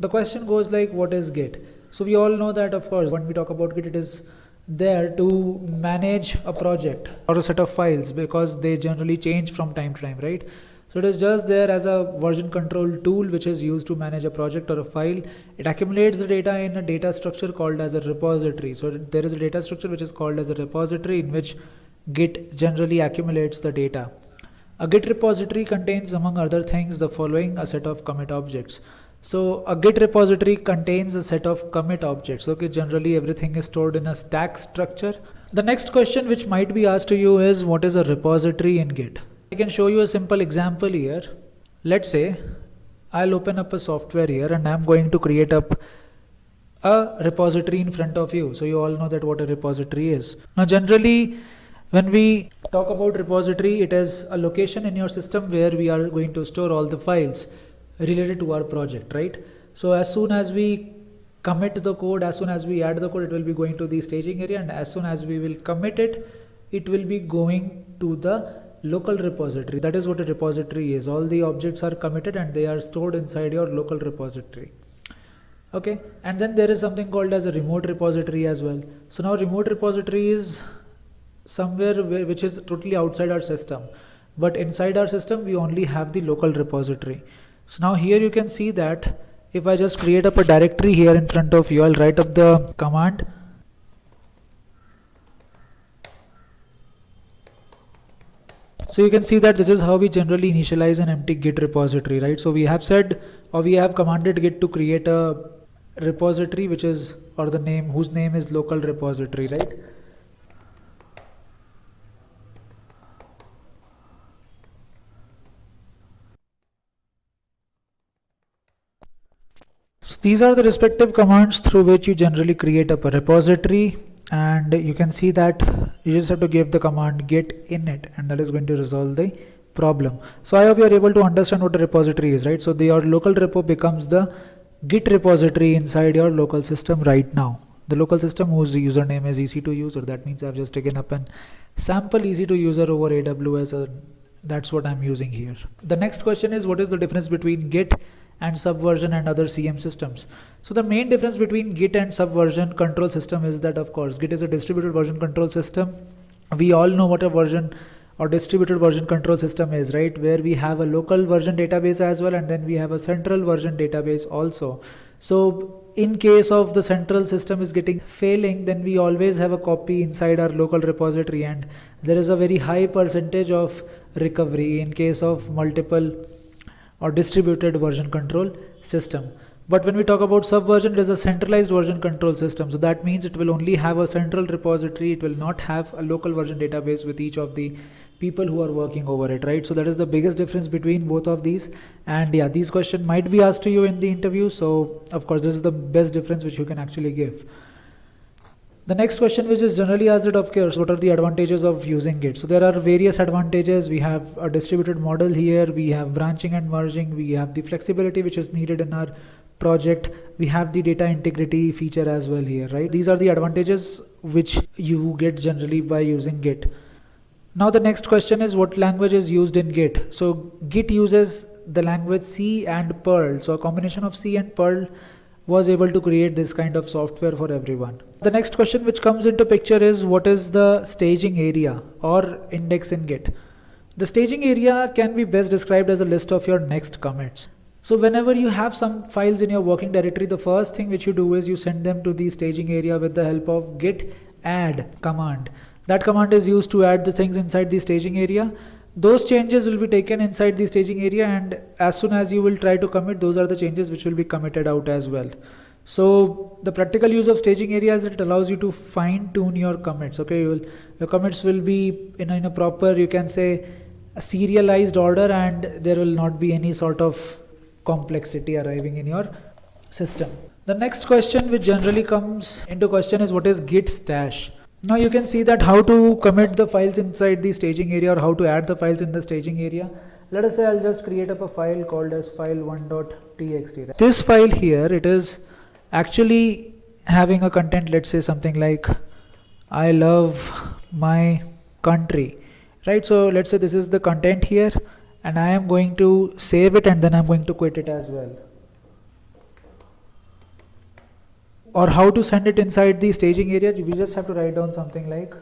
the question goes like, what is Git? So we all know that, of course, when we talk about Git, it is there to manage a project or a set of files, because they generally change from time to time, right? So it is just there as a version control tool which is used to manage a project or a file. It accumulates the data in a data structure called as a repository. So there is a data structure which is called as a repository, in which Git generally accumulates the data. A Git repository contains, among other things, the following: a set of commit objects. So a Git repository contains a set of commit objects. Okay, generally everything is stored in a stack structure. The next question which might be asked to you is, what is a repository in Git? I can show you a simple example here. Let's say I'll open up a software here and I'm going to create up a repository in front of you. So you all know that what a repository is. Now generally when we talk about repository, it is a location in your system where we are going to store all the files related to our project, right? So as soon as we commit the code, as soon as we add the code, it will be going to the staging area, and as soon as we will commit it, it will be going to the local repository. That is what a repository is. All the objects are committed and they are stored inside your local repository. Okay, and then there is something called as a remote repository as well. So now remote repository is somewhere which is totally outside our system, but inside our system we only have the local repository. So now here you can see that if I just create up a directory here in front of you, I'll write up the command. So you can see that this is how we generally initialize an empty Git repository, right? So we have said, or we have commanded Git to create a repository which is, or the name, whose name is local repository, right? So these are the respective commands through which you generally create up a repository, and you can see that you just have to give the command git init, and that is going to resolve the problem. So I hope you are able to understand what a repository is, right? So your local repo becomes the Git repository inside your local system right now. The local system whose username is EC2User. That means I've just taken up an sample EC2User over AWS, and that's what I'm using here. The next question is, what is the difference between Git and Subversion and other CM systems? So the main difference between Git and Subversion control system is that, of course, Git is a distributed version control system. We all know what a version or distributed version control system is, right? Where we have a local version database as well, and then we have a central version database also. So in case of the central system is getting failing, then we always have a copy inside our local repository, and there is a very high percentage of recovery in case of multiple or distributed version control system. But when we talk about Subversion, it is a centralized version control system. So that means it will only have a central repository. It will not have a local version database with each of the people who are working over it, right? So that is the biggest difference between both of these. And yeah, these questions might be asked to you in the interview. So of course, this is the best difference which you can actually give. The next question, which is generally asked, of course, what are the advantages of using Git? So there are various advantages. We have a distributed model here. We have branching and merging. We have the flexibility which is needed in our project. We have the data integrity feature as well here, right? These are the advantages which you get generally by using Git. Now the next question is, what language is used in Git? So Git uses the language C and Perl. So a combination of C and Perl was able to create this kind of software for everyone. The next question which comes into picture is, what is the staging area or index in Git? The staging area can be best described as a list of your next commits. So whenever you have some files in your working directory, the first thing which you do is you send them to the staging area with the help of git add command. That command is used to add the things inside the staging area. Those changes will be taken inside the staging area, and as soon as you will try to commit, those are the changes which will be committed out as well. So the practical use of staging area is that it allows you to fine tune your commits. Okay, your commits will be in a proper, you can say, a serialized order, and there will not be any sort of complexity arriving in your system. The next question which generally comes into question is, what is git stash? Now you can see that how to commit the files inside the staging area or how to add the files in the staging area. Let us say I'll just create up a file called as file1.txt. This file here, it is actually having a content, let's say something like I love my country, right? So let's say this is the content here, and I am going to save it and then I'm going to quit it as well. or how to send it inside the staging area, we just have to write down something like,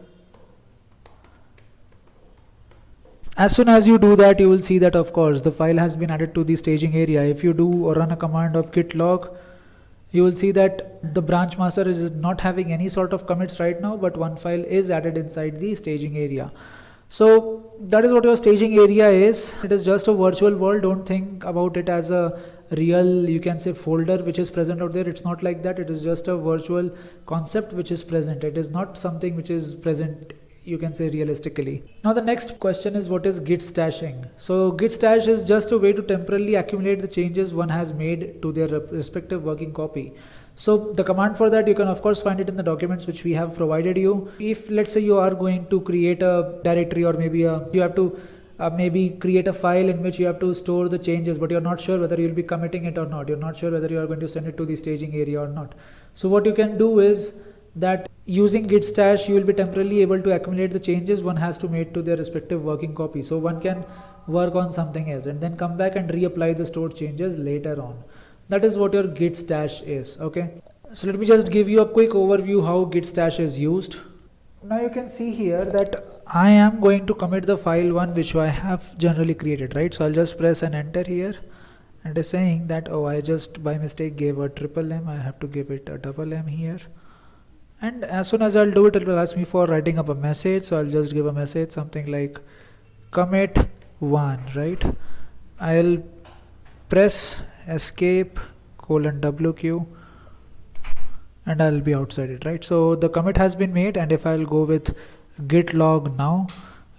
as soon as you do that, you will see that of course the file has been added to the staging area. If you do or run a command of git log, you will see that the branch master is not having any sort of commits right now, but one file is added inside the staging area. So that is what your staging area is. It is just a virtual world. Don't think about it as a real, you can say, folder which is present out there. It's not like that. It is just a virtual concept which is present. It is not something which is present, you can say, realistically. Now the next question is, what is git stashing? So git stash is just a way to temporarily accumulate the changes one has made to their respective working copy. So the command for that, you can of course find it in the documents which we have provided you. If let's say you are going to create a directory, or maybe you have to maybe create a file in which you have to store the changes, but you're not sure whether you'll be committing it or not, you're not sure whether you are going to send it to the staging area or not. So what you can do is that using git stash, you will be temporarily able to accumulate the changes one has to make to their respective working copy, so one can work on something else and then come back and reapply the stored changes later on. That is what your git stash is. Okay, so let me just give you a quick overview how git stash is used. Now you can see here that I am going to commit the file one which I have generally created, right? So I'll just press an enter here, and it's saying that, oh, I just by mistake gave a triple M, I have to give it a double M here. And as soon as I'll do it, it will ask me for writing up a message. So I'll just give a message something like commit 1, right? I'll press escape :WQ and I'll be outside it, right? So the commit has been made, and if I'll go with git log now,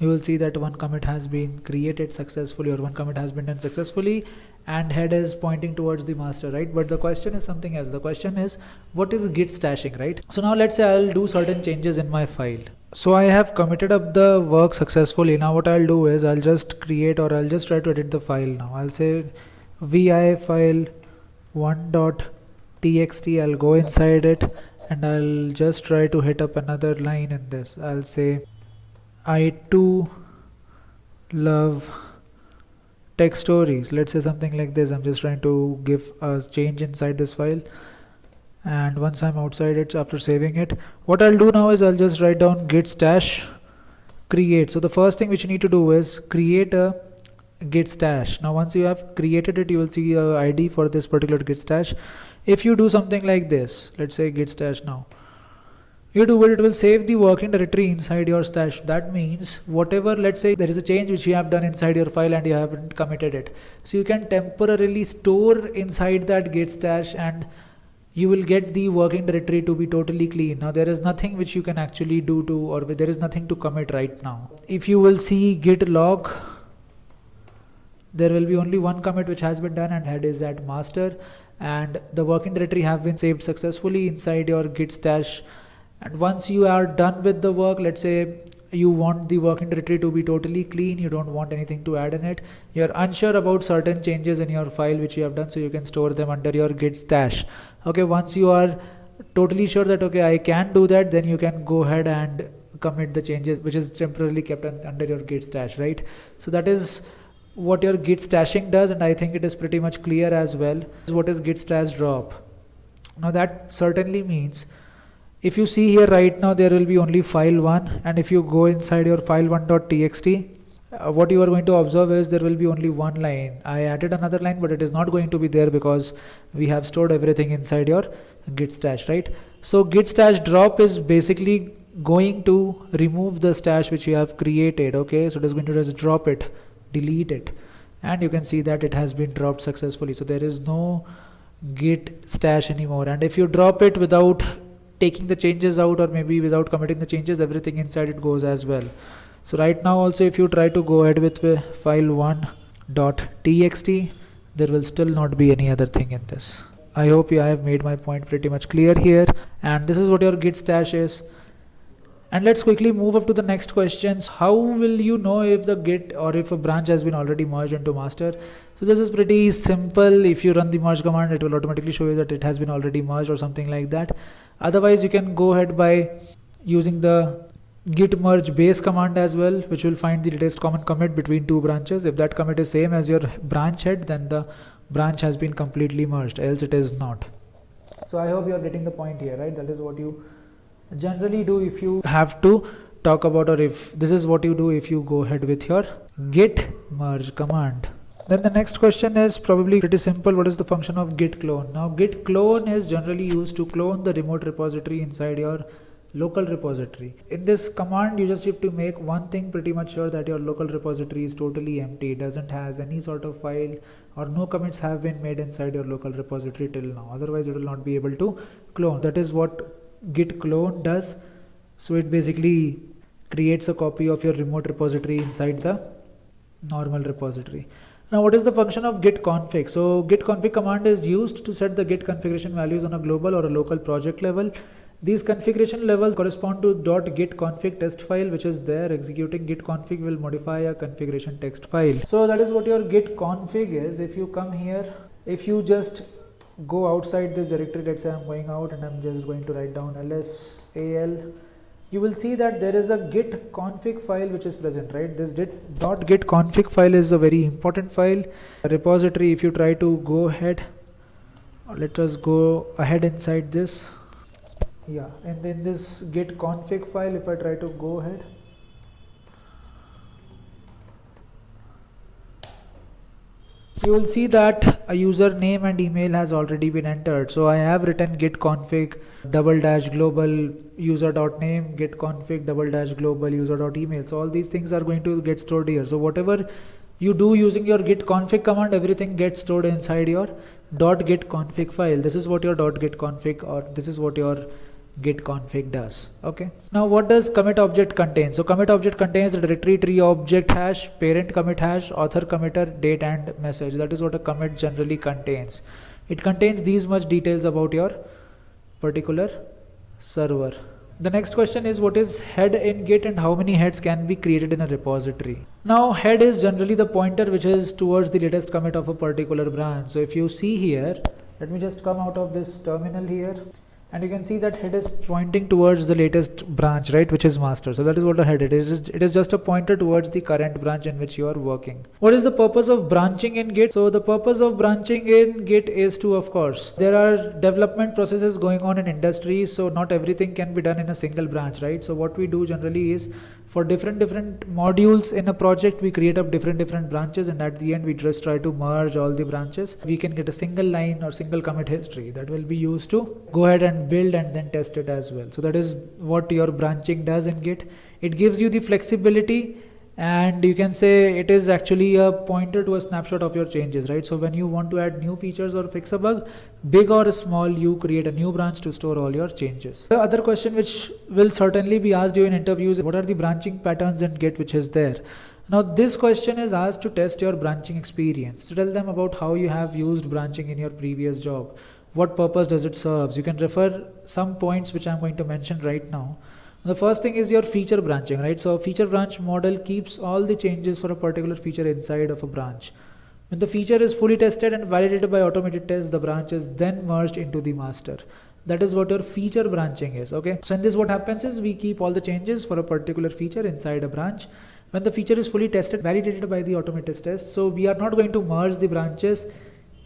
you will see that one commit has been created successfully, or one commit has been done successfully, and head is pointing towards the master, right? But the question is something else. The question is, what is git stashing, right? So now let's say I'll do certain changes in my file. So I have committed up the work successfully. Now what I'll do is I'll just create, or I'll just try to edit the file now. I'll say vi file 1.txt. I'll go inside it and I'll just try to hit up another line in this. I'll say I too love tech stories. Let's say something like this. I'm just trying to give a change inside this file, and once I'm outside it, after saving it, what I'll do now is I'll just write down git stash create. So the first thing which you need to do is create a git stash. Now once you have created it, you will see a ID for this particular git stash. If you do something like this, let's say git stash now, you do it will save the working directory inside your stash. That means whatever, let's say there is a change which you have done inside your file and you haven't committed it, so you can temporarily store inside that git stash, and you will get the working directory to be totally clean. Now there is nothing which you can actually do to, or there is nothing to commit right now. If you will see git log, there will be only one commit which has been done, and head is at master, and the working directory have been saved successfully inside your git stash. And once you are done with the work, let's say you want the working directory to be totally clean, you don't want anything to add in it, you're unsure about certain changes in your file which you have done, so you can store them under your git stash. Okay, once you are totally sure that okay, I can do that, then you can go ahead and commit the changes which is temporarily kept under your git stash, right? So that is what your git stashing does, and I think it is pretty much clear as well. What is git stash drop? Now that certainly means, if you see here right now, there will be only file 1, and if you go inside your file 1.txt, what you are going to observe is there will be only one line. I added another line, but it is not going to be there because we have stored everything inside your git stash, right? So git stash drop is basically going to remove the stash which you have created. Okay, so it is going to just drop it, delete it, and you can see that it has been dropped successfully. So there is no git stash anymore, and if you drop it without taking the changes out, or maybe without committing the changes, everything inside it goes as well. So right now also, if you try to go ahead with file 1.txt, there will still not be any other thing in this. I hope I have made my point pretty much clear here, and this is what your git stash is. And let's quickly move up to the next questions. How will you know if the git or if a branch has been already merged into master? So this is pretty simple. If you run the merge command, it will automatically show you that it has been already merged or something like that. Otherwise, you can go ahead by using the git merge base command as well, which will find the latest common commit between two branches. If that commit is same as your branch head, then the branch has been completely merged, else it is not. So I hope you are getting the point here, right? That is what you generally do if you have to talk about, or if this is what you do if you go ahead with your git merge command. Then the next question is probably pretty simple. What is the function of git clone? Now git clone is generally used to clone the remote repository inside your local repository. In this command you just have to make one thing pretty much sure, that your local repository is totally empty. It doesn't has any sort of file, or no commits have been made inside your local repository till now. Otherwise it will not be able to clone. That is what git clone does. So it basically creates a copy of your remote repository inside the normal repository. Now what is the function of git config? So git config command is used to set the git configuration values on a global or a local project level. These configuration levels correspond to .git config test file which is there. Executing git config will modify a configuration text file. So that is what your git config is. If you come here, if you just go outside this directory, let's say I'm going out and I'm just going to write down lsal, you will see that there is a git config file which is present, right? This .git config file is a very important file. A repository, if you try to go ahead, let us go ahead inside this. Yeah, and in this git config file, if I try to go ahead, you will see that a username and email has already been entered. So I have written git config --global user.name, git config --global user.email. So all these things are going to get stored here. So whatever you do using your git config command, everything gets stored inside your .git config file. This is what your .git config, or this is what your git config does. Okay, now what does commit object contain? So commit object contains the directory tree object hash, parent commit hash, author committer, date and message. That is what a commit generally contains. It contains these much details about your particular server. The next question is, what is head in git and how many heads can be created in a repository? Now head is generally the pointer which is towards the latest commit of a particular branch. So if you see here, let me just come out of this terminal here, and you can see that head is pointing towards the latest branch, right, which is master. So that is what a head is. It is just a pointer towards the current branch in which you are working. What is the purpose of branching in git? So the purpose of branching in git is to, of course, there are development processes going on in industries, so not everything can be done in a single branch, right? So what we do generally is, for different modules in a project, we create up different branches, and at the end we just try to merge all the branches. We can get a single line or single commit history that will be used to go ahead and build and then test it as well. So that is what your branching does in git. It gives you the flexibility, and you can say it is actually a pointer to a snapshot of your changes, right? So when you want to add new features or fix a bug, big or small, you create a new branch to store all your changes. The other question which will certainly be asked you in interviews, what are the branching patterns in git which is there? Now this question is asked to test your branching experience, to tell them about how you have used branching in your previous job. What purpose does it serve? You can refer some points which I'm going to mention right now. The first thing is your feature branching, right? So a feature branch model keeps all the changes for a particular feature inside of a branch. When the feature is fully tested and validated by automated tests, the branch is then merged into the master. That is what your feature branching is. Okay, so in this what happens is, we keep all the changes for a particular feature inside a branch. When the feature is fully tested, validated by the automated tests, so we are not going to merge the branches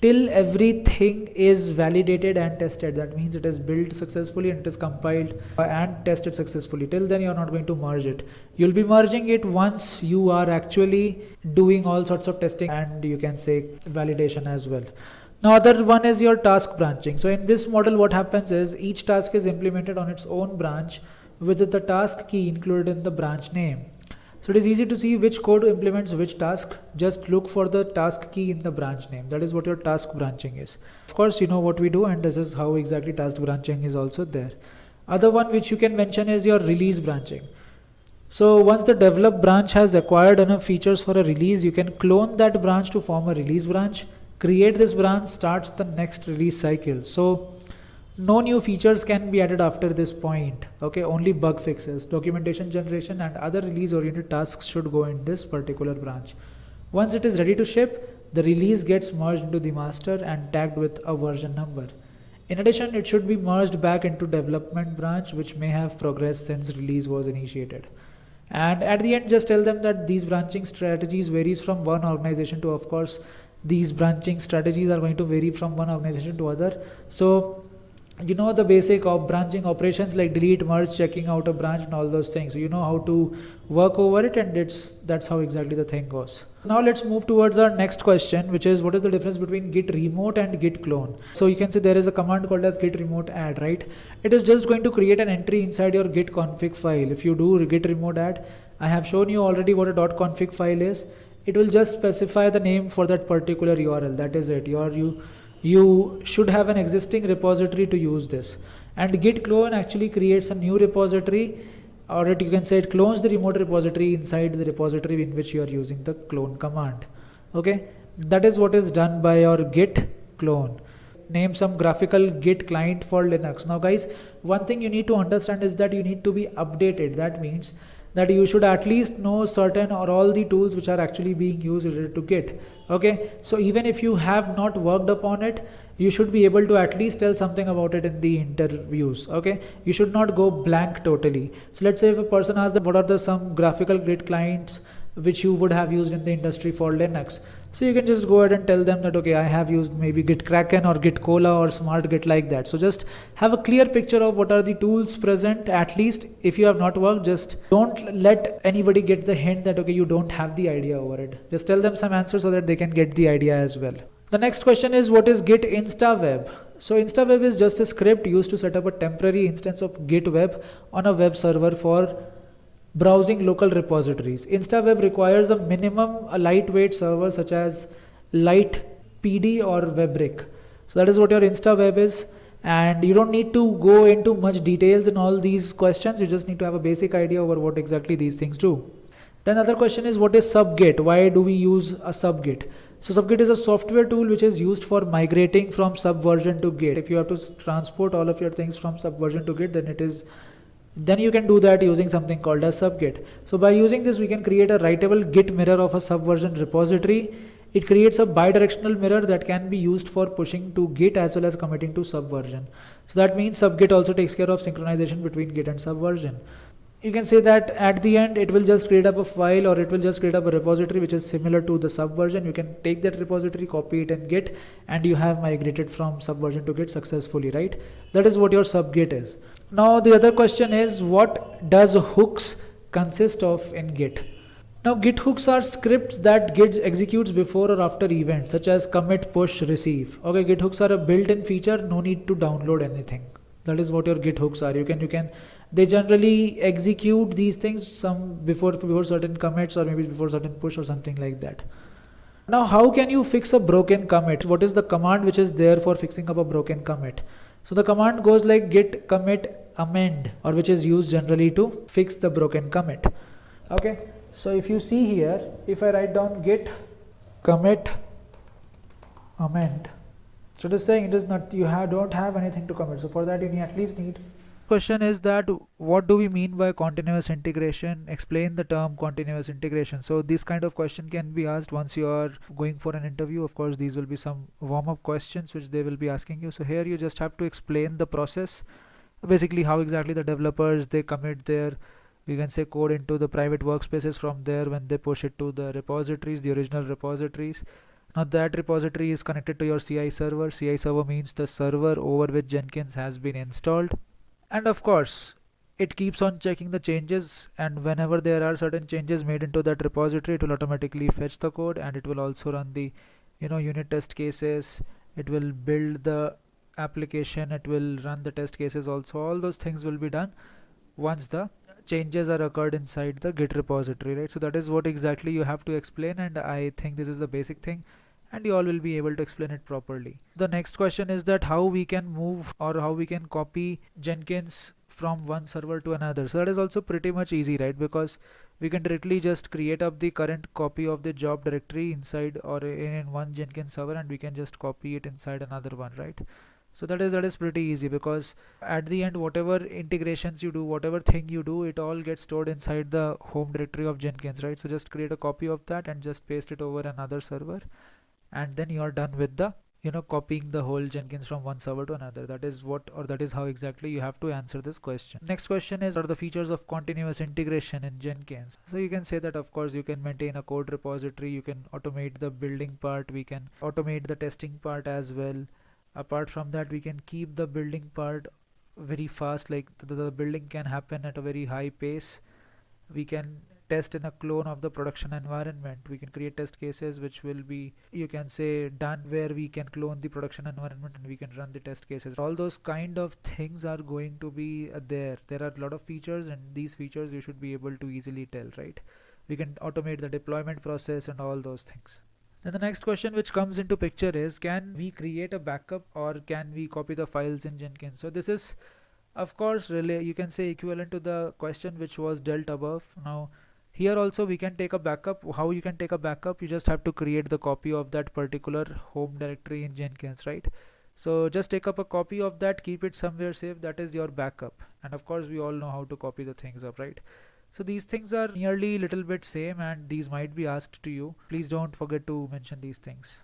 till everything is validated and tested. That means it is built successfully and it is compiled and tested successfully. Till then you are not going to merge it. You'll be merging it once you are actually doing all sorts of testing and, you can say, validation as well. Now other one is your task branching. So in this model what happens is, each task is implemented on its own branch with the task key included in the branch name. So it is easy to see which code implements which task. Just look for the task key in the branch name. That is what your task branching is. Of course, you know what we do, and this is how exactly task branching is also there. Other one which you can mention is your release branching. So once the develop branch has acquired enough features for a release, you can clone that branch to form a release branch. Create this branch, starts the next release cycle. So no new features can be added after this point. Okay, only bug fixes, documentation generation and other release oriented tasks should go in this particular branch. Once it is ready to ship, the release gets merged into the master and tagged with a version number. In addition, it should be merged back into development branch, which may have progressed since release was initiated. And at the end, just tell them that these branching strategies varies from one organization to, of course, these branching strategies are going to vary from one organization to other. So you know the basic of branching operations like delete, merge, checking out a branch and all those things. So you know how to work over it, and that's how exactly the thing goes. Now let's move towards our next question, which is what is the difference between git remote and git clone. So you can see there is a command called as git remote add, right? It is just going to create an entry inside your git config file. If you do git remote add, I have shown you already what a .config file is. It will just specify the name for that particular URL. That is it. You should have an existing repository to use this, and git clone actually creates a new repository, or you can say it clones the remote repository inside the repository in which you are using the clone command. Okay, that is what is done by your git clone. Name some graphical git client for Linux. Now guys, one thing you need to understand is that you need to be updated. That means that you should at least know certain or all the tools which are actually being used related to git. Okay, so even if you have not worked upon it, you should be able to at least tell something about it in the interviews. Okay, you should not go blank totally. So let's say if a person asks that what are the some graphical git clients which you would have used in the industry for Linux, so you can just go ahead and tell them that okay, I have used maybe git kraken or git cola or smart git, like that. So just have a clear picture of what are the tools present. At least if you have not worked, just don't let anybody get the hint that okay, you don't have the idea over it. Just tell them some answers so that they can get the idea as well. The next question is what is git instaweb. So instaweb is just a script used to set up a temporary instance of git web on a web server for browsing local repositories. InstaWeb requires a minimum a lightweight server such as LightPD or Webrick. So that is what your InstaWeb is, and you don't need to go into much details in all these questions. You just need to have a basic idea over what exactly these things do. Then another question is what is subgit? Why do we use a subgit? So subgit is a software tool which is used for migrating from subversion to Git. If you have to transport all of your things from subversion to Git, then you can do that using something called as subgit. So by using this, we can create a writable git mirror of a subversion repository. It creates a bidirectional mirror that can be used for pushing to git as well as committing to subversion. So that means subgit also takes care of synchronization between git and subversion. You can say that at the end it will just create up a file, or it will just create up a repository which is similar to the subversion. You can take that repository, copy it in git, and you have migrated from subversion to git successfully, right? That is what your subgit is. Now the other question is what does hooks consist of in git? Now git hooks are scripts that git executes before or after events such as commit, push, receive. Okay, git hooks are a built-in feature, no need to download anything. That is what your git hooks are. You can they generally execute these things some before certain commits, or maybe before certain push or something like that. Now how can you fix a broken commit? What is the command which is there for fixing up a broken commit? So the command goes like git commit amend, or which is used generally to fix the broken commit. Okay, so if you see here, if I write down git commit amend, so it is saying it is not, don't have anything to commit. So for that you at least need. Question is that what do we mean by continuous integration? Explain the term continuous integration. So this kind of question can be asked once you are going for an interview. Of course these will be some warm-up questions which they will be asking you. So here you just have to explain the process, basically how exactly the developers they commit their, you can say, code into the private workspaces. From there when they push it to the repositories, the original repositories. Now that repository is connected to your CI server. CI server means the server over which Jenkins has been installed. And of course it keeps on checking the changes, and whenever there are certain changes made into that repository, it will automatically fetch the code, and it will also run the unit test cases. It will build the application, it will run the test cases also. All those things will be done once the changes are occurred inside the git repository, right? So that is what exactly you have to explain, and I think this is the basic thing, and you all will be able to explain it properly. The next question is that how we can move or how we can copy Jenkins from one server to another. So that is also pretty much easy, right? Because we can directly just create up the current copy of the job directory inside or in one Jenkins server, and we can just copy it inside another one, right? So that is pretty easy, because at the end whatever integrations you do, whatever thing you do, it all gets stored inside the home directory of Jenkins, right? So just create a copy of that and just paste it over another server, and then you are done with the copying the whole Jenkins from one server to another. That is how exactly you have to answer this question. Next question is, what are the features of continuous integration in Jenkins? So you can say that of course you can maintain a code repository, you can automate the building part, we can automate the testing part as well. Apart from that, we can keep the building part very fast, like the building can happen at a very high pace. We can test in a clone of the production environment. We can create test cases which will be, you can say, done where we can clone the production environment and we can run the test cases. All those kind of things are going to be there are a lot of features, and these features you should be able to easily tell, right? We can automate the deployment process and all those things. Then the next question which comes into picture is, can we create a backup or can we copy the files in Jenkins? So this is of course really, you can say, equivalent to the question which was dealt above. Now here also we can take a backup. How you can take a backup? You just have to create the copy of that particular home directory in Jenkins, right? So just take up a copy of that, keep it somewhere safe. That is your backup. And of course we all know how to copy the things up, right? So these things are nearly little bit same, and these might be asked to you. Please don't forget to mention these things.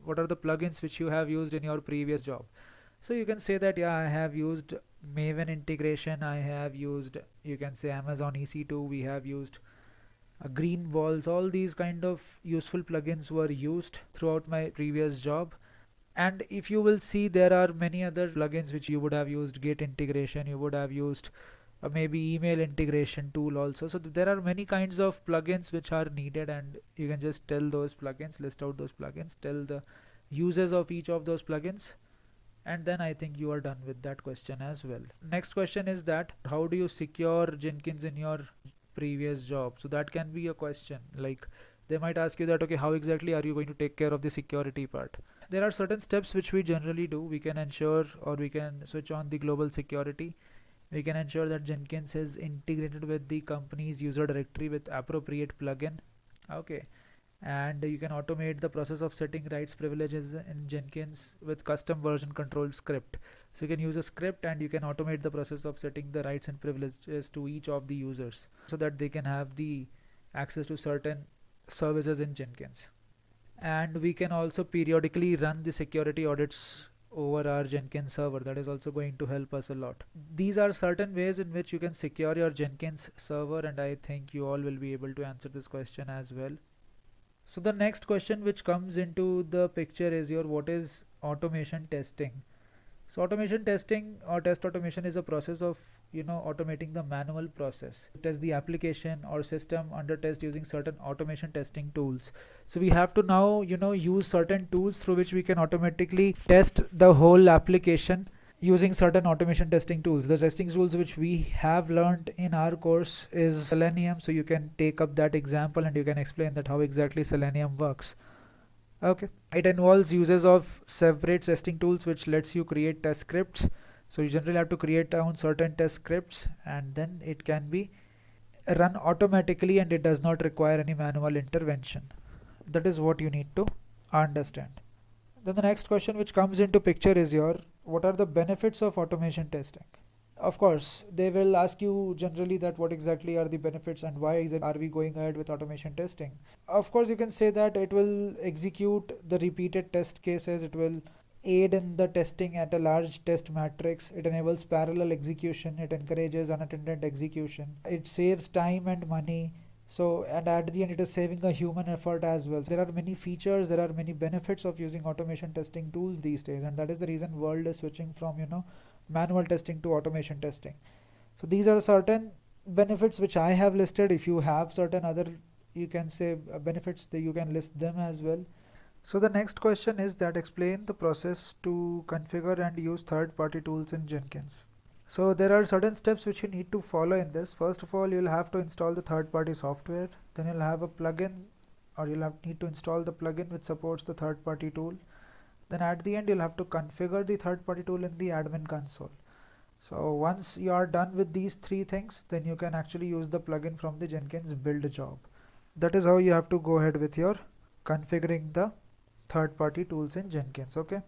What are the plugins which you have used in your previous job? So you can say that, yeah, I have used Maven integration, I have used, you can say, Amazon EC2, we have used green balls. All these kind of useful plugins were used throughout my previous job. And if you will see, there are many other plugins which you would have used. Git integration, you would have used maybe email integration tool also. So there are many kinds of plugins which are needed, and you can just tell those plugins, list out those plugins, tell the uses of each of those plugins, and then I think you are done with that question as well. Next question is that, how do you secure Jenkins in your previous job? So that can be a question, like they might ask you that, okay, how exactly are you going to take care of the security part? There are certain steps which we generally do. We can ensure, or we can switch on the global security. We can ensure that Jenkins is integrated with the company's user directory with appropriate plugin. Okay. And you can automate the process of setting rights privileges in Jenkins with custom version control script. So you can use a script and you can automate the process of setting the rights and privileges to each of the users so that they can have the access to certain services in Jenkins. And we can also periodically run the security audits over our Jenkins server. That is also going to help us a lot. These are certain ways in which you can secure your Jenkins server, and I think you all will be able to answer this question as well. So the next question which comes into the picture is your, what is automation testing? So automation testing or test automation is a process of, automating the manual process. Test the application or system under test using certain automation testing tools. So we have to now, use certain tools through which we can automatically test the whole application using certain automation testing tools. The testing tools which we have learned in our course is Selenium. So you can take up that example and you can explain that how exactly Selenium works. Okay, it involves uses of separate testing tools which lets you create test scripts. So you generally have to create down certain test scripts and then it can be run automatically and it does not require any manual intervention. That is what you need to understand. Then the next question which comes into picture is your, what are the benefits of automation testing? Of course, they will ask you generally that what exactly are the benefits and why are we going ahead with automation testing. Of course, you can say that it will execute the repeated test cases, it will aid in the testing at a large test matrix, it enables parallel execution, it encourages unattended execution, it saves time and money. So, and at the end it is saving a human effort as well. There are many features, there are many benefits of using automation testing tools these days, and that is the reason world is switching from manual testing to automation testing. So these are certain benefits which I have listed. If you have certain other, you can say, benefits, that you can list them as well. So the next question is that, explain the process to configure and use third-party tools in Jenkins. So there are certain steps which you need to follow in this. First of all, you'll have to install the third-party software. Then you'll have a plugin, or need to install the plugin which supports the third-party tool. Then at the end, you'll have to configure the third-party tool in the admin console. So once you are done with these three things, then you can actually use the plugin from the Jenkins build job. That is how you have to go ahead with your configuring the third-party tools in Jenkins. Okay.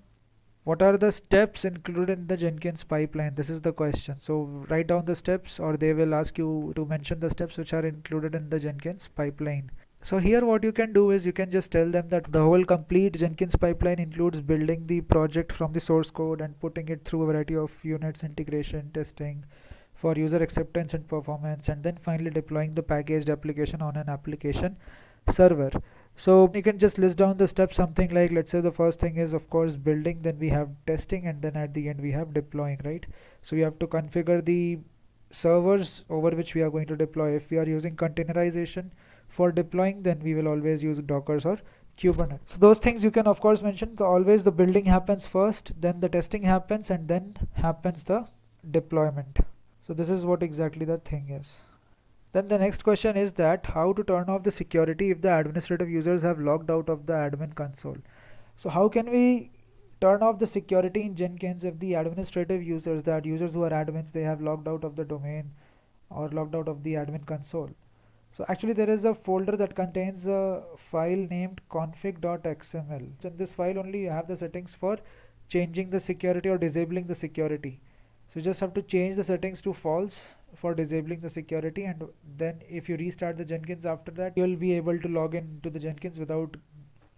What are the steps included in the Jenkins pipeline? This is the question. So write down the steps, or they will ask you to mention the steps which are included in the Jenkins pipeline. So here what you can do is you can just tell them that the whole complete Jenkins pipeline includes building the project from the source code and putting it through a variety of units, integration, testing for user acceptance and performance, and then finally deploying the packaged application on an application server. So you can just list down the steps, something like, let's say the first thing is of course building, then we have testing, and then at the end we have deploying, right? So we have to configure the servers over which we are going to deploy. If we are using containerization for deploying, then we will always use Dockers or Kubernetes. So those things you can of course mention. So always the building happens first, then the testing happens, and then happens the deployment. So this is what exactly the thing is. Then the next question is that how to turn off the security if the administrative users have logged out of the admin console. So how can we turn off the security in Jenkins if the administrative users, that users who are admins, they have logged out of the domain or logged out of the admin console? So actually there is a folder that contains a file named config.xml. So in this file only you have the settings for changing the security or disabling the security. So you just have to change the settings to false for disabling the security, and then if you restart the Jenkins after that, you will be able to log in to the Jenkins without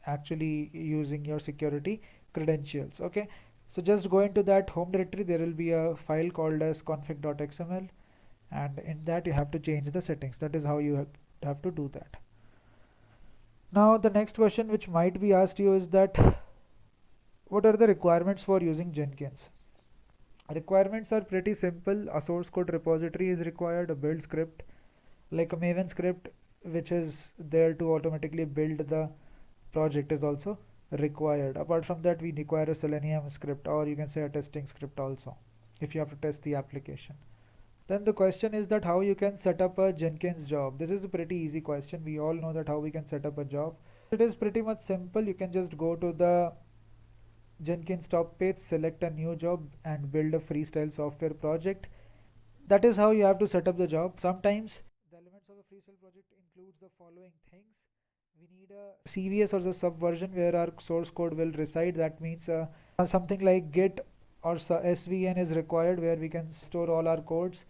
actually using your security credentials. Okay, so just go into that home directory. There will be a file called as config.xml, and in that you have to change the settings. That is how you have to do that. Now the next question which might be asked you is that what are the requirements for using Jenkins? Requirements are pretty simple. A source code repository is required, a build script like a Maven script which is there to automatically build the project is also required. Apart from that, we require a Selenium script, or you can say a testing script also if you have to test the application. Then the question is that how you can set up a Jenkins job. This is a pretty easy question. We all know that how we can set up a job. It is pretty much simple. You can just go to the Jenkins top page, select a new job and build a freestyle software project. That is how you have to set up the job. Sometimes the elements of a freestyle project includes the following things. We need a CVS or the subversion where our source code will reside. That means something like Git or SVN is required where we can store all our codes.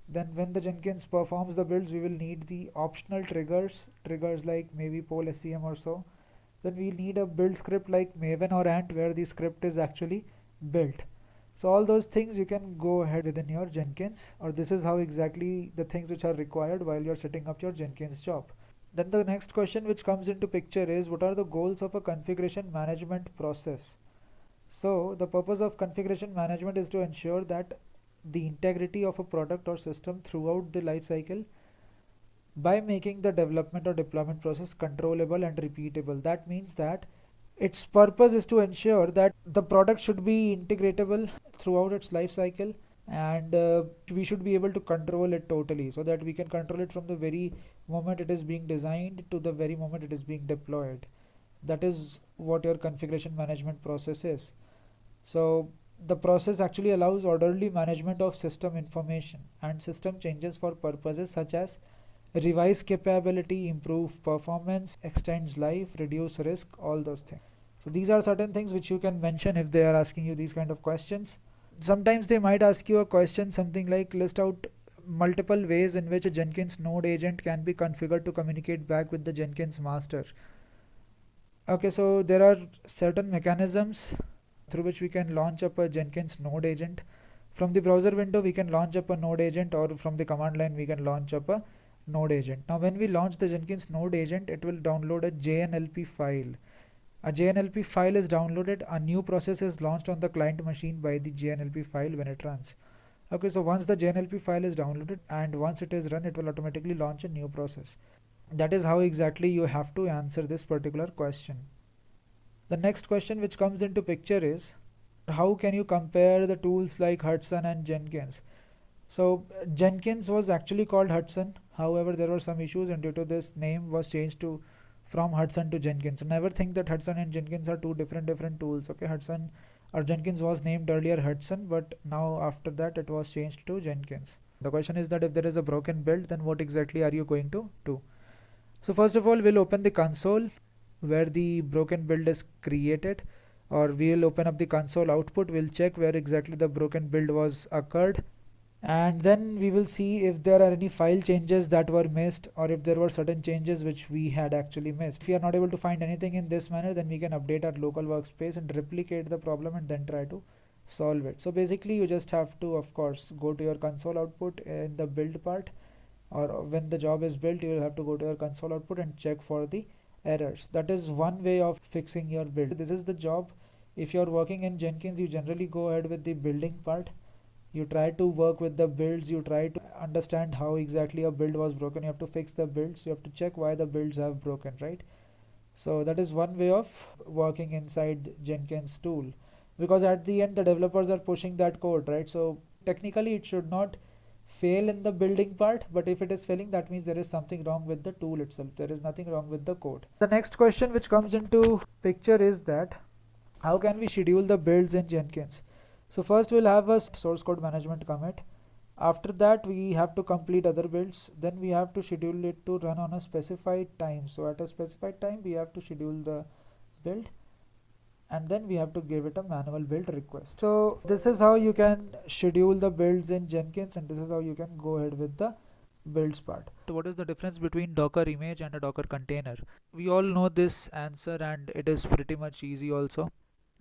Then when the Jenkins performs the builds, we will need the optional triggers like maybe pole SCM or so. Then we need a build script like Maven or Ant where the script is actually built. So all those things you can go ahead within your Jenkins, or this is how exactly the things which are required while you're setting up your Jenkins job. Then the next question which comes into picture is what are the goals of a configuration management process? So the purpose of configuration management is to ensure that the integrity of a product or system throughout the life cycle by making the development or deployment process controllable and repeatable. That means that its purpose is to ensure that the product should be integratable throughout its life cycle, and we should be able to control it totally so that we can control it from the very moment it is being designed to the very moment it is being deployed. That is what your configuration management process is. So the process actually allows orderly management of system information and system changes for purposes such as revise capability, improve performance, extends life, reduce risk, all those things. So these are certain things which you can mention if they are asking you these kind of questions. Sometimes they might ask you a question something like list out multiple ways in which a Jenkins node agent can be configured to communicate back with the Jenkins master. Okay, so there are certain mechanisms through which we can launch up a Jenkins node agent. From the browser window we can launch up a node agent, or from the command line we can launch up a node agent. Now when we launch the Jenkins node agent, it will download a JNLP file. A JNLP file is downloaded, a new process is launched on the client machine by the JNLP file when it runs. Okay, so once the JNLP file is downloaded and once it is run, it will automatically launch a new process. That is how exactly you have to answer this particular question. The next question which comes into picture is how can you compare the tools like Hudson and Jenkins? So Jenkins was actually called Hudson. However, there were some issues, and due to this, name was changed to from Hudson to Jenkins. So never think that Hudson and Jenkins are two different tools. Okay, Hudson or Jenkins was named earlier Hudson, but now after that it was changed to Jenkins. The question is that if there is a broken build, then what exactly are you going to do? So first of all, we'll open the console where the broken build is created, or we'll open up the console output. We'll check where exactly the broken build was occurred, and then we will see if there are any file changes that were missed, or if there were certain changes which we had actually missed. If we are not able to find anything in this manner, then we can update our local workspace and replicate the problem and then try to solve it. So basically you just have to of course go to your console output in the build part, or when the job is built you will have to go to your console output and check for the errors. That is one way of fixing your build. This is the job. If you're working in Jenkins, you generally go ahead with the building part. You try to work with the builds, you try to understand how exactly a build was broken. You have to fix the builds, you have to check why the builds have broken, right? So that is one way of working inside Jenkins tool, because at the end the developers are pushing that code, right? So technically it should not fail in the building part, but if it is failing, that means there is something wrong with the tool itself. There is nothing wrong with the code. The next question which comes into picture is that how can we schedule the builds in Jenkins? So first we'll have a source code management commit. After that we have to complete other builds. Then we have to schedule it to run on a specified time. So at a specified time we have to schedule the build, and then we have to give it a manual build request. So this is how you can schedule the builds in Jenkins, and this is how you can go ahead with the builds part. So what is the difference between Docker image and a Docker container? We all know this answer, and it is pretty much easy also.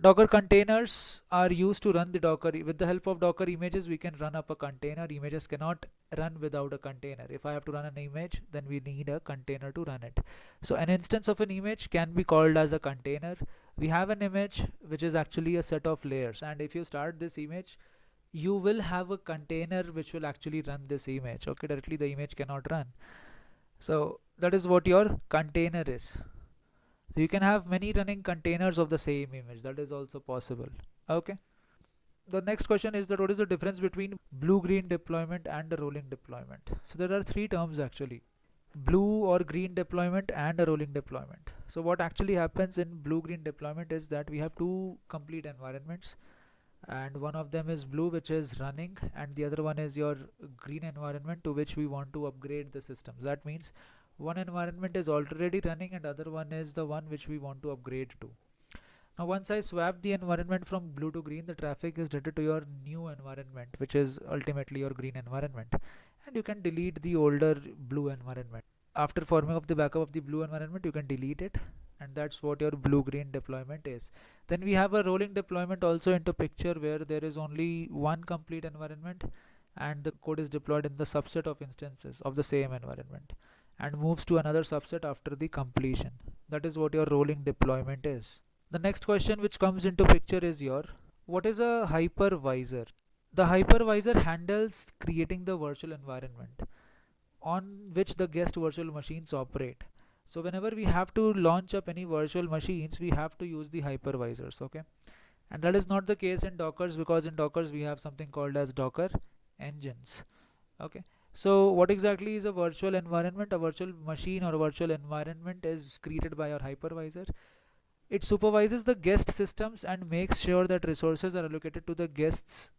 Docker containers are used to run the Docker. With the help of Docker images, we can run up a container. Images cannot run without a container. If I have to run an image, then we need a container to run it. So an instance of an image can be called as a container. We have an image which is actually a set of layers, and if you start this image, you will have a container which will actually run this image. Okay, directly the image cannot run. So that is what your container is. So you can have many running containers of the same image. That is also possible. Okay. The next question is that what is the difference between blue-green deployment and a rolling deployment? So there are three terms actually: blue or green deployment and a rolling deployment. So what actually happens in blue-green deployment is that we have two complete environments, and one of them is blue, which is running, and the other one is your green environment to which we want to upgrade the systems. That means one environment is already running and other one is the one which we want to upgrade to. Now once I swap the environment from blue to green, the traffic is directed to your new environment, which is ultimately your green environment, and you can delete the older blue environment. After forming of the backup of the blue environment, you can delete it, and that's what your blue-green deployment is. Then we have a rolling deployment also into picture, where there is only one complete environment and the code is deployed in the subset of instances of the same environment and moves to another subset after the completion. That is what your rolling deployment is. The next question which comes into picture is what is a hypervisor? The hypervisor handles creating the virtual environment on which the guest virtual machines operate. So whenever we have to launch up any virtual machines, we have to use the hypervisors. Okay, and that is not the case in Dockers, because in Dockers we have something called as Docker engines. Okay, so what exactly is a virtual environment? A virtual machine or a virtual environment is created by our hypervisor. It supervises the guest systems and makes sure that resources are allocated to the guests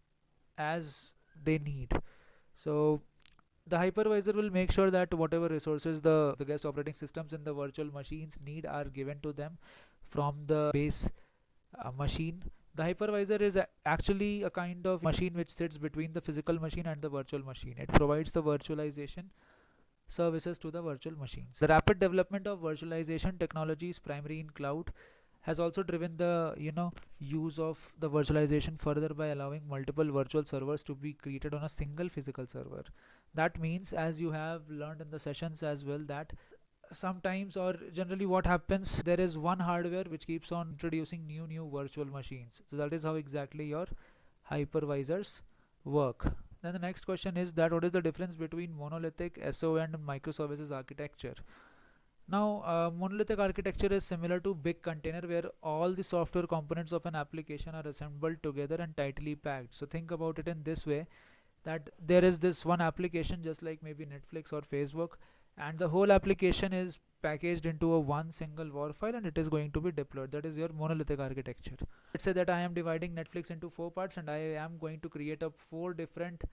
as they need. So the hypervisor will make sure that whatever resources the guest operating systems in the virtual machines need are given to them from the base machine. The hypervisor is actually a kind of machine which sits between the physical machine and the virtual machine. It provides the virtualization services to the virtual machines. The rapid development of virtualization technologies, primary in cloud, has also driven the use of the virtualization further by allowing multiple virtual servers to be created on a single physical server. That means, as you have learned in the sessions as well, that sometimes or generally what happens, there is one hardware which keeps on introducing new virtual machines. So that is how exactly your hypervisors work. Then the next question is that what is the difference between monolithic, SO and microservices architecture? Now monolithic architecture is similar to big container, where all the software components of an application are assembled together and tightly packed. So think about it in this way, that there is this one application just like maybe Netflix or Facebook, and the whole application is packaged into a one single WAR file and it is going to be deployed. That is your monolithic architecture. Let's say that I am dividing Netflix into 4 parts and I am going to create up 4 different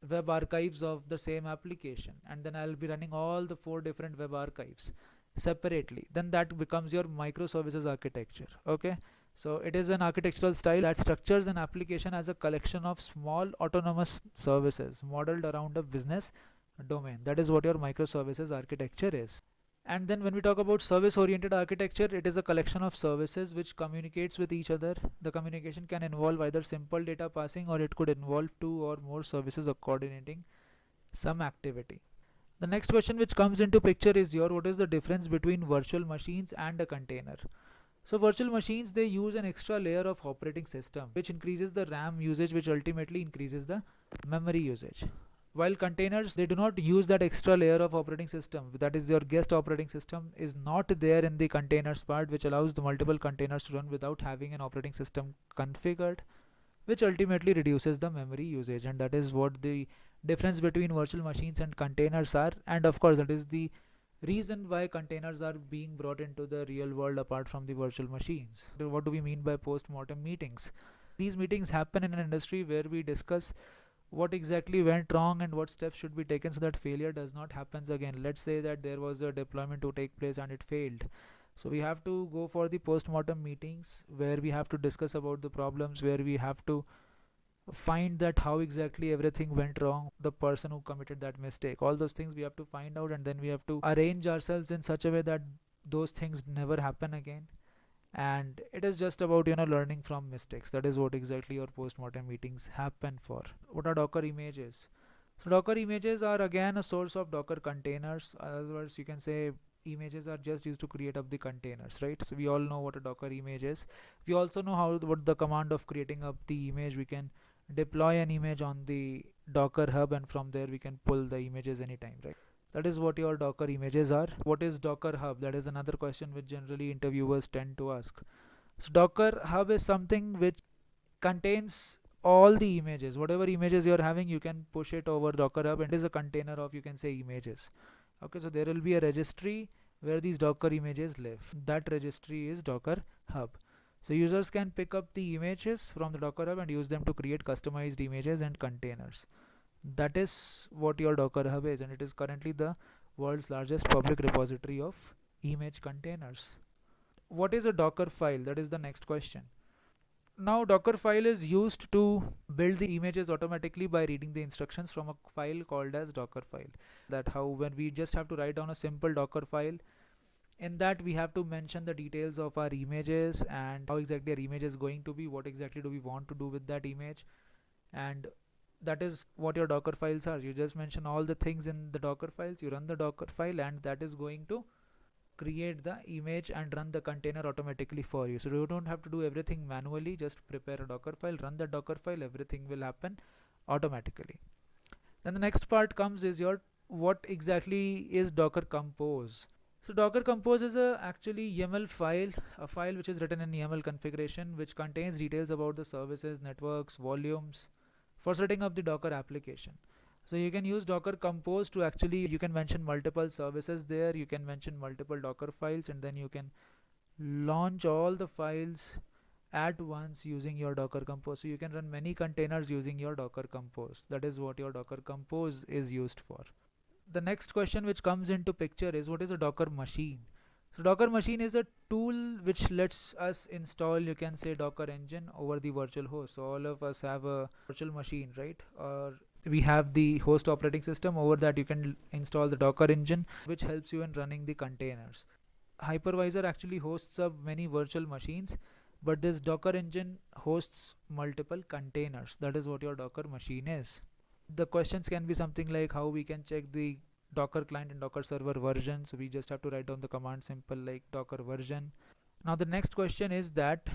web archives of the same application, and then I'll be running all the 4 different web archives separately. Then that becomes your microservices architecture. Okay, so it is an architectural style that structures an application as a collection of small autonomous services modeled around a business domain. That is what your microservices architecture is. And then when we talk about service oriented architecture, it is a collection of services which communicates with each other. The communication can involve either simple data passing, or it could involve two or more services coordinating some activity. The next question which comes into picture is your what is the difference between virtual machines and a container. So virtual machines, they use an extra layer of operating system which increases the RAM usage, which ultimately increases the memory usage. While containers, they do not use that extra layer of operating system, that is your guest operating system is not there in the containers part, which allows the multiple containers to run without having an operating system configured, which ultimately reduces the memory usage. And that is what the difference between virtual machines and containers are. And of course, that is the reason why containers are being brought into the real world apart from the virtual machines. What do we mean by post-mortem meetings? These meetings happen in an industry where we discuss what exactly went wrong and what steps should be taken so that failure does not happen again. Let's say that there was a deployment to take place and it failed, so we have to go for the post-mortem meetings where we have to discuss about the problems, where we have to find that how exactly everything went wrong, the person who committed that mistake, all those things we have to find out, and then we have to arrange ourselves in such a way that those things never happen again. And it is just about learning from mistakes. That is what exactly your post-mortem meetings happen for. What are Docker images? So Docker images are again a source of Docker containers. In other words, you can say images are just used to create up the containers, right? So we all know what a Docker image is. We also know how what the command of creating up the image. We can deploy an image on the Docker hub, and from there we can pull the images anytime, right? That is what your Docker images are. What is Docker hub? That is another question which generally interviewers tend to ask. So Docker hub is something which contains all the images. Whatever images you're having, you can push it over Docker hub, and it is a container of, you can say, images. Okay, so there will be a registry where these Docker images live. That registry is Docker hub. So users can pick up the images from the Docker hub and use them to create customized images and containers. That is what your Docker hub is, and it is currently the world's largest public repository of image containers. What is a Docker file? That is the next question. Now Docker file is used to build the images automatically by reading the instructions from a file called as Docker file. That how when we just have to write down a simple Docker file, in that we have to mention the details of our images and how exactly our image is going to be, what exactly do we want to do with that image, and that is what your Docker files are. You just mention all the things in the Docker files, you run the Docker file, and that is going to create the image and run the container automatically for you. So you don't have to do everything manually. Just prepare a Docker file, run the Docker file, everything will happen automatically. Then the next part comes is your what exactly is Docker Compose. So Docker Compose is a actually YAML file, a file which is written in YAML configuration, which contains details about the services, networks, volumes for setting up the Docker application. So you can use Docker Compose to actually, you can mention multiple services there, you can mention multiple Docker files, and then you can launch all the files at once using your Docker Compose. So you can run many containers using your Docker Compose. That is what your Docker Compose is used for. The next question which comes into picture is what is a Docker machine? So Docker machine is a tool which lets us install, you can say, Docker engine over the virtual host. So all of us have a virtual machine, right? Or we have the host operating system. Over that you can install the Docker engine, which helps you in running the containers. Hypervisor actually hosts up many virtual machines, but this Docker engine hosts multiple containers. That is what your Docker machine is. The questions can be something like how we can check the Docker client and Docker server version. So we just have to write down the command simple like Docker version. Now the next question is that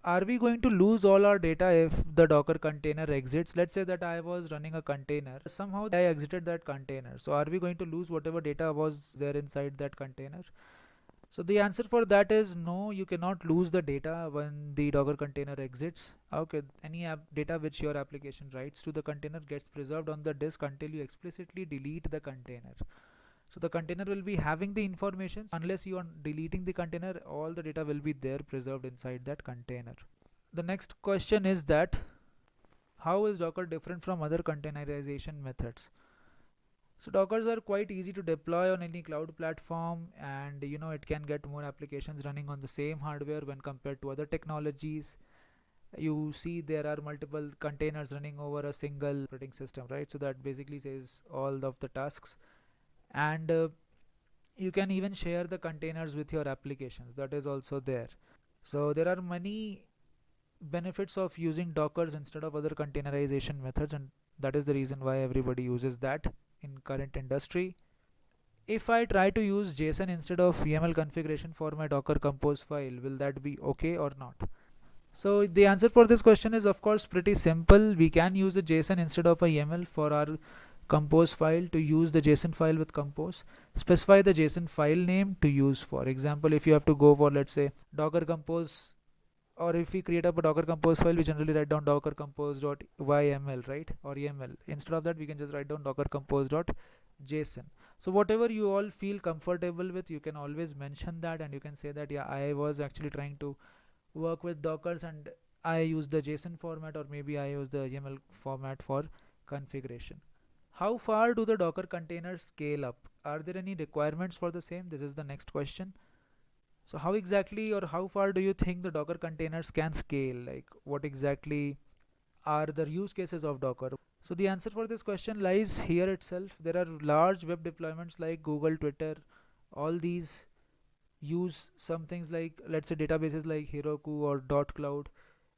are we going to lose all our data if the Docker container exits? Let's say that I was running a container, somehow I exited that container. So are we going to lose whatever data was there inside that container? So the answer for that is no, you cannot lose the data when the Docker container exits. Okay, any data which your application writes to the container gets preserved on the disk until you explicitly delete the container. So the container will be having the information. Unless you are deleting the container, all the data will be there preserved inside that container. The next question is that how is Docker different from other containerization methods? So Dockers are quite easy to deploy on any cloud platform, and it can get more applications running on the same hardware when compared to other technologies. You see there are multiple containers running over a single operating system, right? So that basically says all of the tasks, and you can even share the containers with your applications. That is also there. So there are many benefits of using Dockers instead of other containerization methods, and that is the reason why everybody uses that. in current industry. If I try to use JSON instead of YAML configuration for my Docker Compose file, will that be okay or not? So the answer for this question is of course pretty simple. We can use a JSON instead of a YAML for our Compose file. To use the JSON file with Compose, specify the JSON file name to use. For example, if you have to go for, let's say, Docker Compose, or if we create up a Docker Compose file, we generally write down docker compose.yml, right, or YAML. Instead of that, we can just write down docker compose.json. So whatever you all feel comfortable with, you can always mention that, and you can say that, yeah, I was actually trying to work with Dockers and I use the JSON format, or maybe I use the YAML format for configuration. How far do the Docker containers scale up? Are there any requirements for the same? This is the next question. So how exactly, or how far do you think the Docker containers can scale? Like, what exactly are the use cases of Docker? So the answer for this question lies here itself. There are large web deployments like Google, Twitter, all these use some things like, let's say, databases like Heroku or .cloud.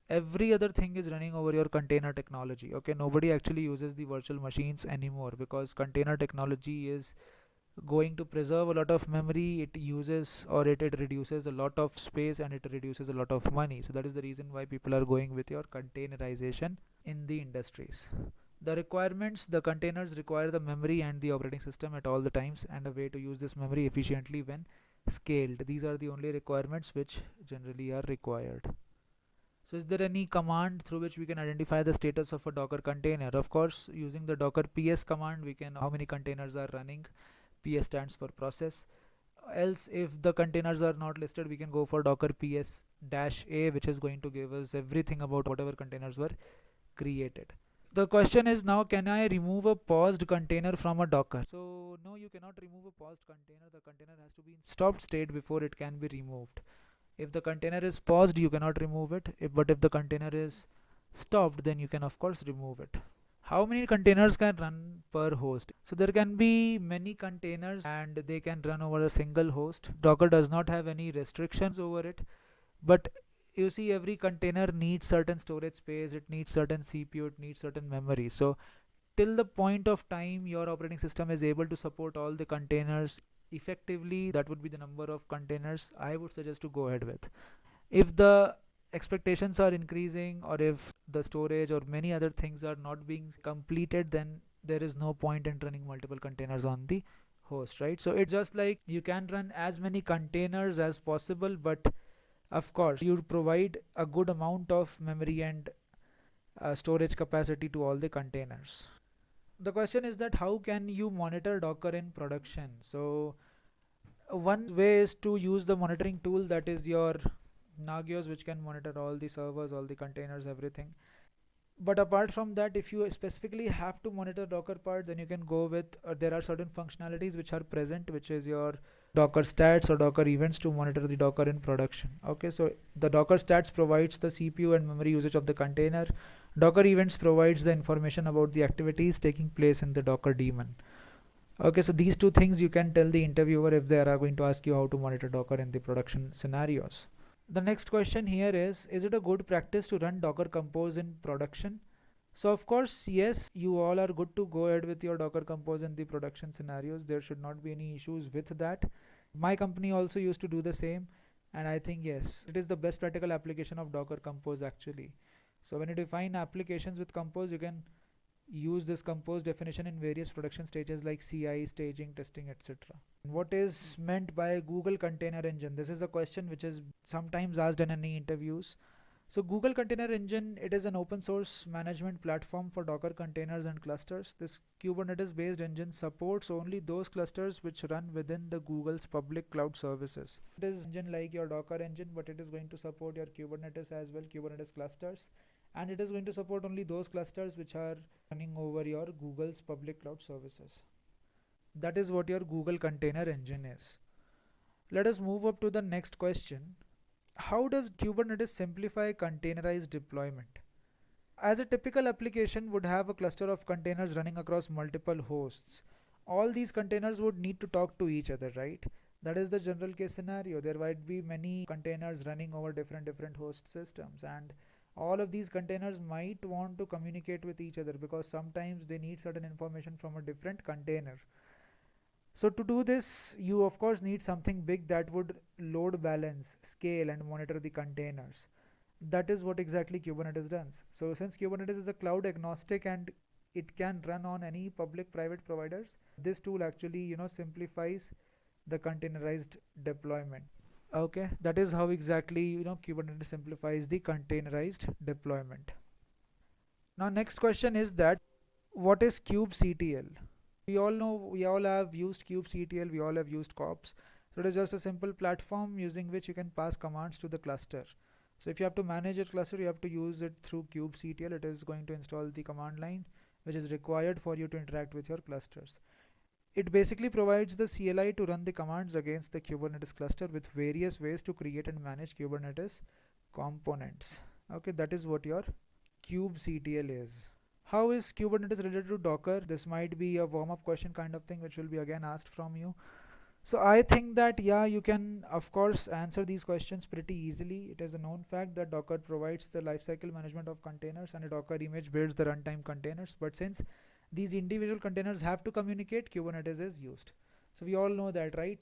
Every other thing is running over your container technology. Okay, nobody actually uses the virtual machines anymore because container technology is going to preserve a lot of memory. It uses, or it reduces a lot of space, and it reduces a lot of money. So that is the reason why people are going with your containerization in the industries. The requirements: the containers require the memory and the operating system at all the times, and a way to use this memory efficiently when scaled. These are the only requirements which generally are required. So is there any command through which we can identify the status of a Docker container? Of course, using the docker ps command, we can how many containers are running. PS stands for process. Else, if the containers are not listed, we can go for docker ps -a, which is going to give us everything about whatever containers were created. The question is now, can I remove a paused container from a Docker? So no, you cannot remove a paused container. The container has to be in stopped state before it can be removed. If the container is paused, you cannot remove it. But if the container is stopped, then you can of course remove it. How many containers can run per host? So there can be many containers and they can run over a single host. Docker does not have any restrictions over it, but you see, every container needs certain storage space, it needs certain CPU, it needs certain memory. So till the point of time your operating system is able to support all the containers effectively, that would be the number of containers I would suggest to go ahead with. If the expectations are increasing, or if the storage or many other things are not being completed, then there is no point in running multiple containers on the host, right? So it's just like you can run as many containers as possible, but of course you provide a good amount of memory and storage capacity to all the containers. The question is that how can you monitor Docker in production? So one way is to use the monitoring tool, that is your Nagios, which can monitor all the servers, all the containers, everything. But apart from that, if you specifically have to monitor Docker part, then you can go with there are certain functionalities which are present, which is your Docker stats or Docker events to monitor the Docker in production. Okay, so the Docker stats provides the CPU and memory usage of the container. Docker events provides the information about the activities taking place in the Docker daemon. Okay, so these two things you can tell the interviewer if they are going to ask you how to monitor Docker in the production scenarios. The next question here is it a good practice to run Docker Compose in production? So of course, yes, you all are good to go ahead with your Docker Compose in the production scenarios. There should not be any issues with that. My company also used to do the same, and I think yes, it is the best practical application of Docker Compose actually. So when you define applications with Compose, you can use this Compose definition in various production stages like CI, staging, testing, etc. What is meant by Google Container Engine? This is a question which is sometimes asked in any interviews. So Google Container Engine, it is an open source management platform for Docker containers and clusters. This Kubernetes based engine supports only those clusters which run within the Google's public cloud services. It is engine like your Docker engine, but it is going to support your Kubernetes as well, Kubernetes clusters, and it is going to support only those clusters which are running over your Google's public cloud services. That is what your Google Container Engine is. Let us move up to the next question. How does Kubernetes simplify containerized deployment? As a typical application would have a cluster of containers running across multiple hosts. All these containers would need to talk to each other, right? That is the general case scenario. There might be many containers running over different host systems, and all of these containers might want to communicate with each other, because sometimes they need certain information from a different container. So to do this, you of course need something big that would load balance, scale, and monitor the containers. That is what exactly Kubernetes does. So since Kubernetes is a cloud agnostic and it can run on any public private providers, this tool actually simplifies the containerized deployment. Okay, that is how exactly Kubernetes simplifies the containerized deployment. Now next question is that what is kubectl? We all know, we all have used kubectl, we all have used kops. So it is just a simple platform using which you can pass commands to the cluster. So if you have to manage your cluster, you have to use it through kubectl. It is going to install the command line which is required for you to interact with your clusters. It basically provides the CLI to run the commands against the Kubernetes cluster with various ways to create and manage Kubernetes components. Okay, that is what your kubectl is. How is Kubernetes related to Docker? This might be a warm-up question kind of thing which will be again asked from you. So I think that yeah, you can of course answer these questions pretty easily. It is a known fact that Docker provides the lifecycle management of containers and a Docker image builds the runtime containers. But since these individual containers have to communicate, Kubernetes is used. So we all know that, right?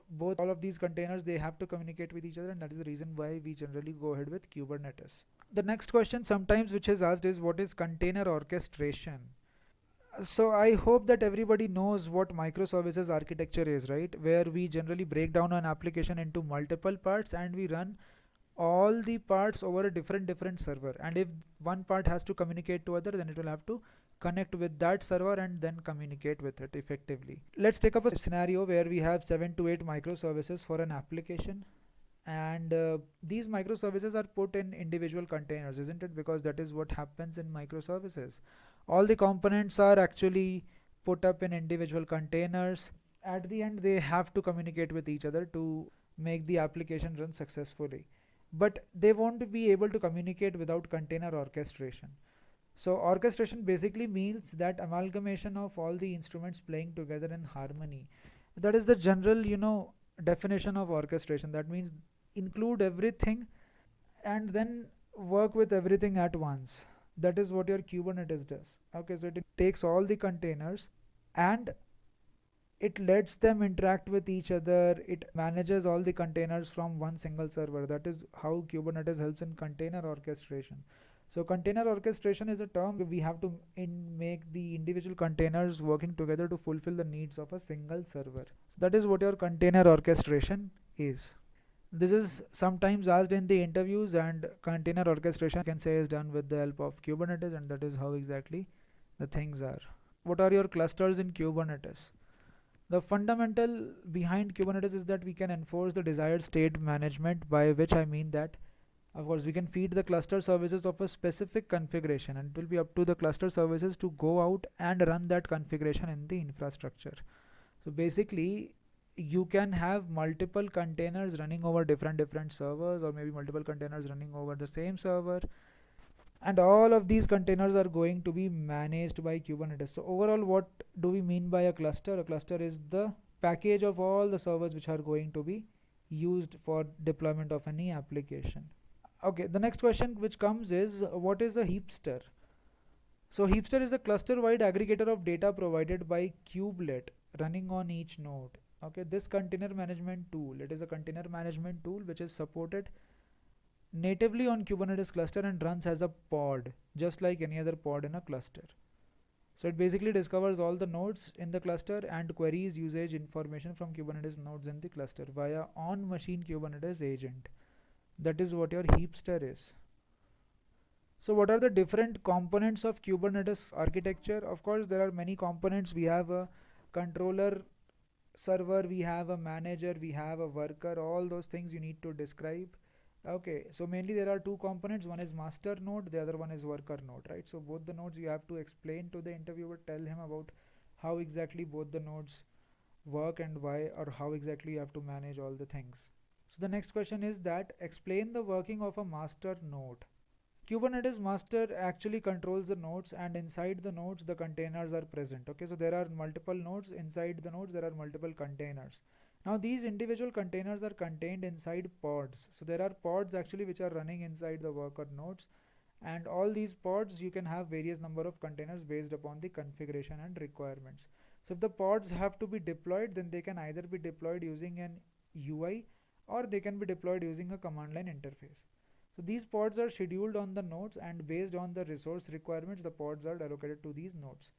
Both all of these containers, they have to communicate with each other, and that is the reason why we generally go ahead with Kubernetes. The next question sometimes which is asked is what is container orchestration? So I hope that everybody knows what microservices architecture is, right? Where we generally break down an application into multiple parts and we run all the parts over a different server, and if one part has to communicate to other, then it will have to connect with that server and then communicate with it effectively. Let's take up a scenario where we have 7 to 8 microservices for an application, and these microservices are put in individual containers, isn't it? Because that is what happens in microservices. All the components are actually put up in individual containers. At the end, they have to communicate with each other to make the application run successfully, but they won't be able to communicate without container orchestration. So orchestration basically means that amalgamation of all the instruments playing together in harmony. That is the general definition of orchestration. That means include everything and then work with everything at once. That is what your Kubernetes does. Okay, so it takes all the containers and it lets them interact with each other. It manages all the containers from one single server. That is how Kubernetes helps in container orchestration. So container orchestration is a term we have to make the individual containers working together to fulfill the needs of a single server. So that is what your container orchestration is. This is sometimes asked in the interviews, and container orchestration you can say is done with the help of Kubernetes, and that is how exactly the things are. What are your clusters in Kubernetes? The fundamental behind Kubernetes is that we can enforce the desired state management, by which I mean that of course we can feed the cluster services of a specific configuration, and it will be up to the cluster services to go out and run that configuration in the infrastructure. So basically you can have multiple containers running over different servers, or maybe multiple containers running over the same server, and all of these containers are going to be managed by Kubernetes. So overall, what do we mean by a cluster? A cluster is the package of all the servers which are going to be used for deployment of any application. Okay, the next question which comes is what is a heapster? So heapster is a cluster-wide aggregator of data provided by kubelet running on each node. Okay, this container management tool, it is a container management tool which is supported natively on Kubernetes cluster and runs as a pod, just like any other pod in a cluster. So it basically discovers all the nodes in the cluster and queries usage information from Kubernetes nodes in the cluster via on-machine Kubernetes agent. That is what your heapster is. So what are the different components of Kubernetes architecture? Of course, there are many components. We have a controller server, we have a manager, we have a worker, all those things you need to describe. Okay, so mainly there are two components. One is master node, the other one is worker node, right? So both the nodes you have to explain to the interviewer, tell him about how exactly both the nodes work and why, or how exactly you have to manage all the things. So the next question is that explain the working of a master node. Kubernetes master actually controls the nodes, and inside the nodes the containers are present. Okay, so there are multiple nodes. Inside the nodes there are multiple containers, Now these individual containers are contained inside pods. So there are pods actually which are running inside the worker nodes, and all these pods you can have various number of containers based upon the configuration and requirements. So if the pods have to be deployed, then they can either be deployed using an UI or they can be deployed using a command line interface. So these pods are scheduled on the nodes, and based on the resource requirements the pods are allocated to these nodes.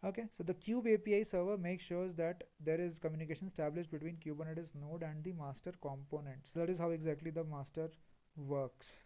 Okay, so the Kube API server makes sure that there is communication established between Kubernetes node and the master component. So that is how exactly the master works.